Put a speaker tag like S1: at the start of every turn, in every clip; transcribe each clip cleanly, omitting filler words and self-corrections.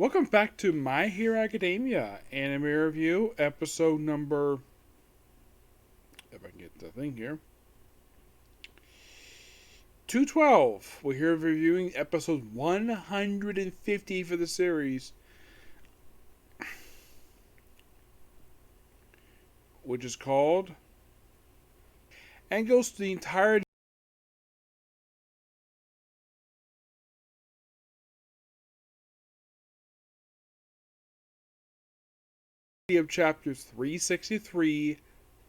S1: Welcome back to My Hero Academia anime review, episode number. If I can get the thing here. 212. We're here reviewing episode 150 for the series, which is called. And goes to the entirety of chapters 363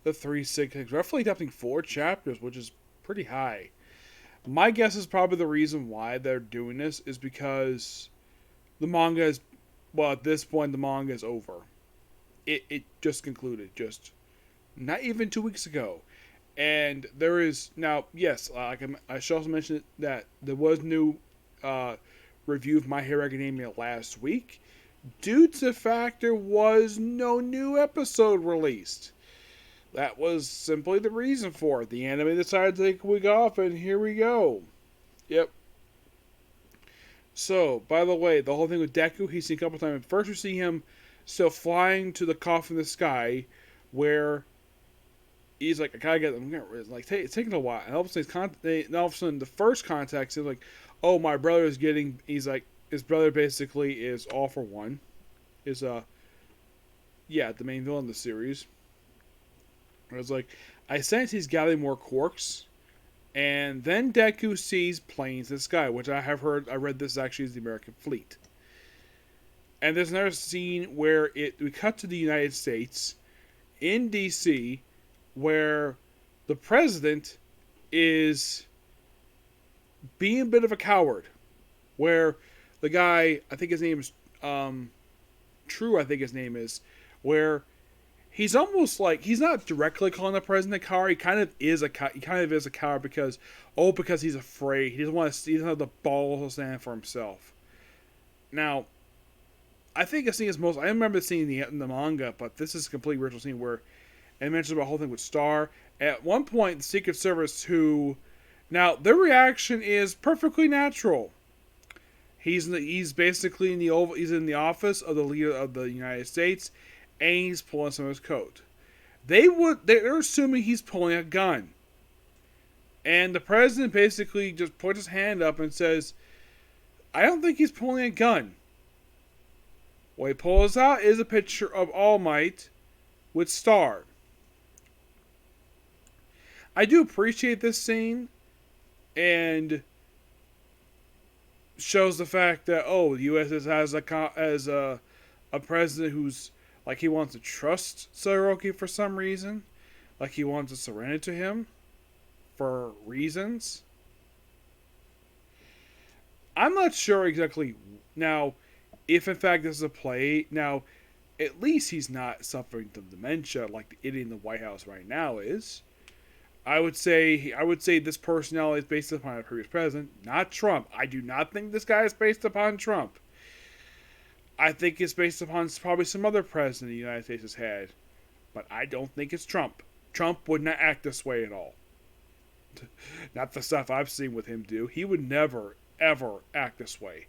S1: to 366, roughly adapting 4 chapters, which is pretty high. My guess is probably the reason why they're doing this is because the manga is, well, at this point, the manga is over. It just concluded, just not even 2 weeks ago. And there is, now, yes, I should also mention that there was new review of My Hero Academia last week, due to the fact there was no new episode released. That was simply the reason for it. The anime decided to take a week off, and here we go. Yep. So, by the way, the whole thing with Deku, he's seen a couple times. First, we see him still flying to the coffin in the sky, where he's like, I gotta get them. It's like, it's taking a while. And all of a sudden, the first contact is like, oh, my brother is getting. He's like, his brother basically is All for One, is the main villain of the series. It was like, I sense he's gathering more quarks, and then Deku sees planes in the sky, which I read this actually is the American fleet. And there's another scene where we cut to the United States, in DC, where the president is being a bit of a coward, where the guy, I think his name is True, I think his name is, where he's almost like, he's not directly calling the president a coward. He kind of is a coward because he's afraid. He doesn't have the balls to stand for himself. Now, I think the scene is I remember seeing in the manga, but this is a complete original scene where it mentions the whole thing with Star. At one point, the Secret Service, now their reaction is perfectly natural. He's basically in the office of the leader of the United States, and he's pulling some of his coat. They're assuming he's pulling a gun. And the president basically just puts his hand up and says, I don't think he's pulling a gun. What he pulls out is a picture of All Might with Star. I do appreciate this scene, and shows the fact that, the U.S. has a president who's like, he wants to trust Todoroki for some reason. Like, he wants to surrender to him for reasons. I'm not sure exactly now if in fact this is a play. Now, at least he's not suffering from dementia like the idiot in the White House right now is. I would say this personality is based upon a previous president, not Trump. I do not think this guy is based upon Trump. I think it's based upon probably some other president the United States has had. But I don't think it's Trump. Trump would not act this way at all. Not the stuff I've seen with him do. He would never, ever act this way.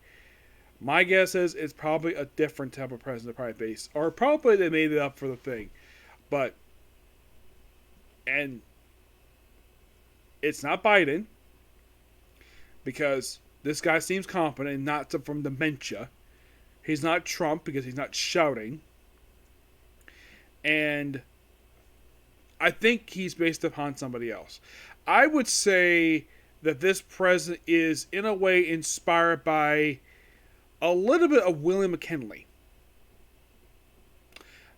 S1: My guess is it's probably a different type of president, probably based. Or probably they made it up for the thing. And it's not Biden, because this guy seems competent and not from dementia. He's not Trump because he's not shouting. And I think he's based upon somebody else. I would say that this president is, in a way, inspired by a little bit of William McKinley.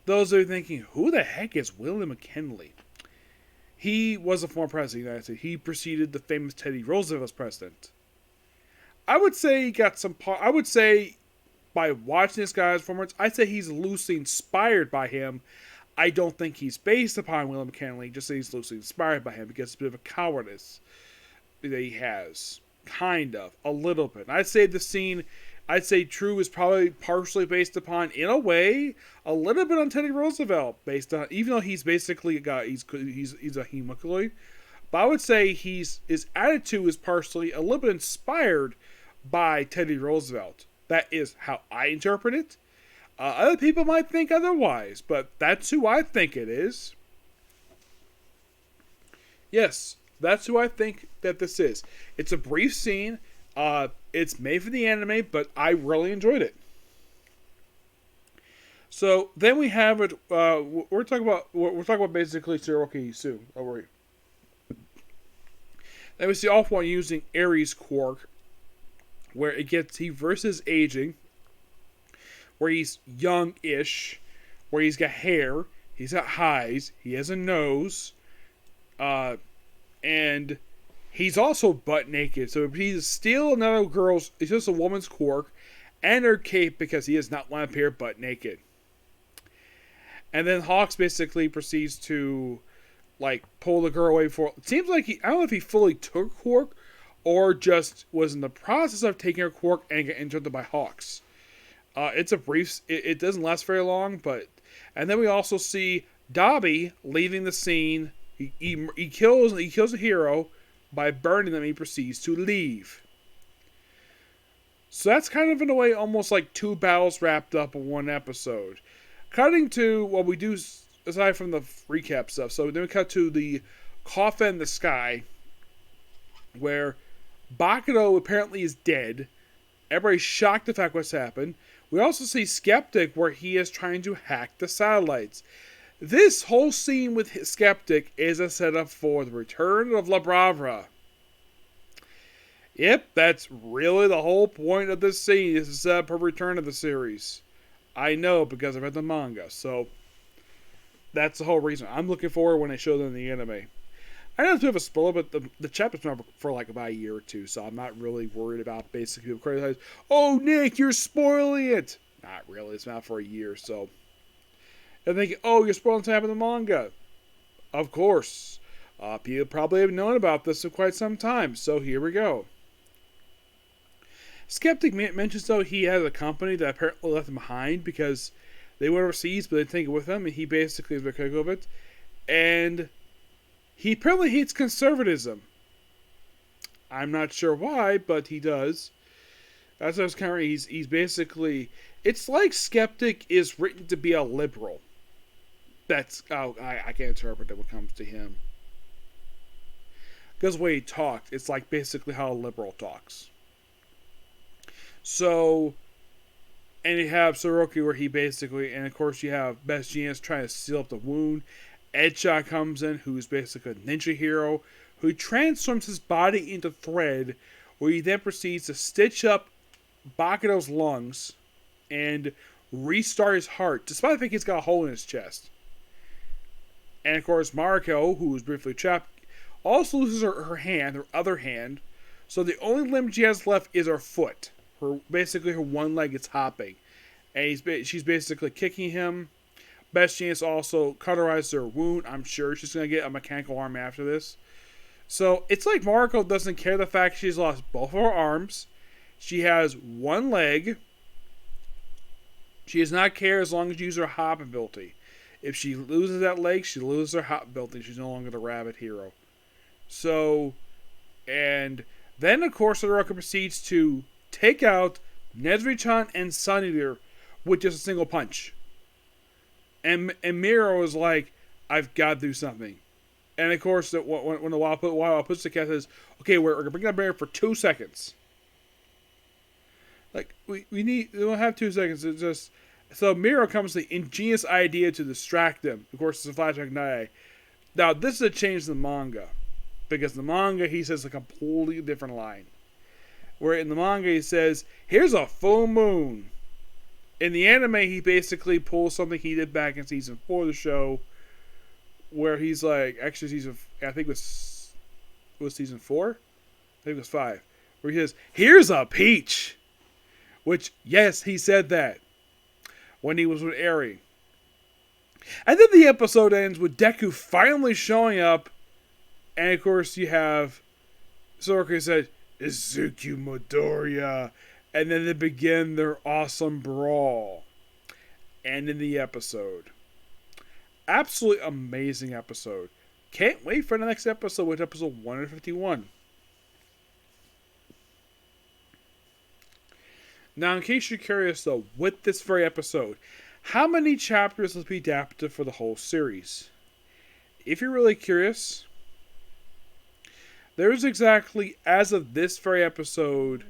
S1: Those are thinking, who the heck is William McKinley? He was a former president of the United States. He preceded the famous Teddy Roosevelt as president. I would say he got some. I would say, by watching this guy's performance, I'd say he's loosely inspired by him. I don't think he's based upon William McKinley. Just say he's loosely inspired by him because it's a bit of a cowardice that he has, kind of, a little bit. I'd say True is probably partially based upon, in a way, a little bit on Teddy Roosevelt, based on, even though he's basically he's a hemocloid. But I would say his attitude is partially a little bit inspired by Teddy Roosevelt. That is how I interpret it. Other people might think otherwise, but that's who I think it is. Yes, that's who I think that this is. It's a brief scene. It's made for the anime, but I really enjoyed it. So then we have it. We're talking about basically Tsuruki soon. Don't worry. Then we see All For One using Ares quirk, where he versus aging, where he's young-ish, where he's got hair, he's got eyes, he has a nose, and he's also butt naked. So he's still he's just a woman's quirk, and her cape because he does not want to appear butt naked. And then Hawks basically proceeds to pull the girl away for. It seems like I don't know if he fully took quirk or just was in the process of taking her quirk and get interrupted by Hawks. It's a brief. It doesn't last very long, and then we also see Dobby leaving the scene. He kills a hero by burning them. He proceeds to leave. So that's kind of in a way almost like two battles wrapped up in one episode. Cutting to what we do aside from the recap stuff. So then we cut to the coffin in the sky, where Bakudo apparently is dead. Everybody's shocked at the fact what's happened. We also see Skeptic, where he is trying to hack the satellites. This whole scene with Skeptic is a setup for the return of La Bravra. Yep, that's really the whole point of this scene, is to set up a return of the series. I know, because I've read the manga, so that's the whole reason. I'm looking forward when they show them in the anime. I know it's a bit of a spoiler, but the chapter's been out for about a year or two, so I'm not really worried about basically people criticizing, "Oh, Nick, you're spoiling it!" Not really, it's been out for a year, so. And thinking, "Oh, you're spoiling what's happening in the manga." Of course. People probably have known about this for quite some time, so here we go. Skeptic mentions, though, he has a company that apparently left him behind because they went overseas, but they didn't take it with them, and he basically is very critical of it. And he apparently hates conservatism. I'm not sure why, but he does. That's what I was kind of. He's basically. It's like Skeptic is written to be a liberal. That's I can't interpret it when it comes to him. Because the way he talked, it's like basically how a liberal talks. So, and you have Tsuruki where he basically, and of course you have Best Genius trying to seal up the wound. Edshot comes in, who's basically a ninja hero, who transforms his body into thread, where he then proceeds to stitch up Bakudo's lungs and restart his heart, despite the fact he's got a hole in his chest. And of course Mariko, who was briefly trapped, also loses her hand, her other hand, so the only limb she has left is her foot. Basically her one leg is hopping. And she's basically kicking him. Best Chance also cauterized her wound. I'm sure she's going to get a mechanical arm after this. So it's like Mariko doesn't care the fact she's lost both of her arms. She has one leg. She does not care as long as you use her hop ability. If she loses that leg, she loses her hop ability. She's no longer the rabbit hero. So, and then of course Todoroki proceeds to take out Nezri-chan and Sun Eater with just a single punch. And Miro is like, "I've got to do something." And of course, when the Wild puts the cat says, "Okay, we're going to bring that barrier for 2 seconds." Like, we don't have 2 seconds. It's just, so Miro comes with the ingenious idea to distract them. Of course, it's a flashback Nae. Now, this is a change in the manga. Because in the manga, he says a completely different line. Where in the manga, he says, "Here's a full moon." In the anime, he basically pulls something he did back in season 4 of the show, where he's like, actually I think it was season 4? I think it was 5. Where he says, "Here's a peach." Which, yes, he said that when he was with Eri. And then the episode ends with Deku finally showing up, and of course you have Tsuruki said, "Izuku Midoriya," and then they begin their awesome brawl. And in the episode. Absolutely amazing episode. Can't wait for the next episode with episode 151. Now, in case you're curious, though, with this very episode, how many chapters will be adapted for the whole series? If you're really curious, there's exactly, as of this very episode,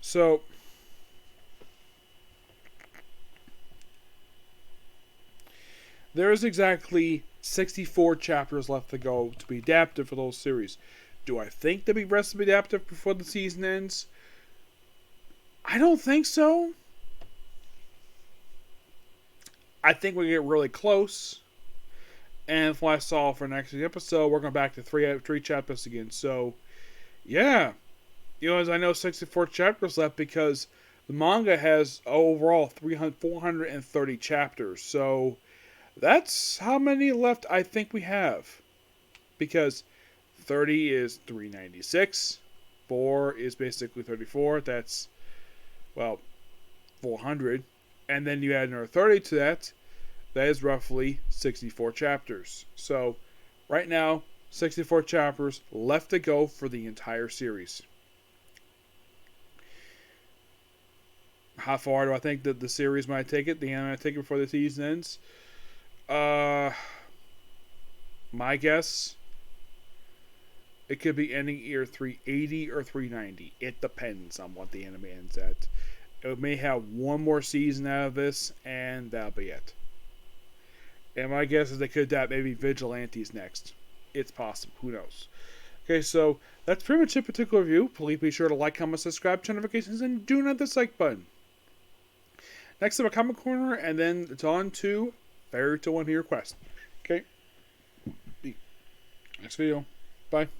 S1: so there's exactly 64 chapters left to go to be adapted for the whole series. Do I think they'll be rest to be adapted before the season ends? I don't think so. I think we get really close. And from what I saw for next episode, we're going back to three chapters again. So, yeah. As I know, 64 chapters left because the manga has overall 430 chapters. So, that's how many left I think we have. Because 30 is 396. 4 is basically 34. That's, 400. And then you add another 30 to that. That is roughly 64 chapters. So, right now, 64 chapters left to go for the entire series. How far do I think that the series might take it? The anime might take it before the season ends? My guess, it could be ending either 380 or 390. It depends on what the anime ends at. It may have one more season out of this, and that'll be it. And my guess is they could adapt maybe Vigilantes next. It's possible. Who knows? Okay, so that's pretty much it for particular review. Please be sure to like, comment, subscribe, turn notifications, and do not dislike button. Next up, a comment corner, and then it's on to Fairy Tail One Hero Quest. Okay. Next video. Bye.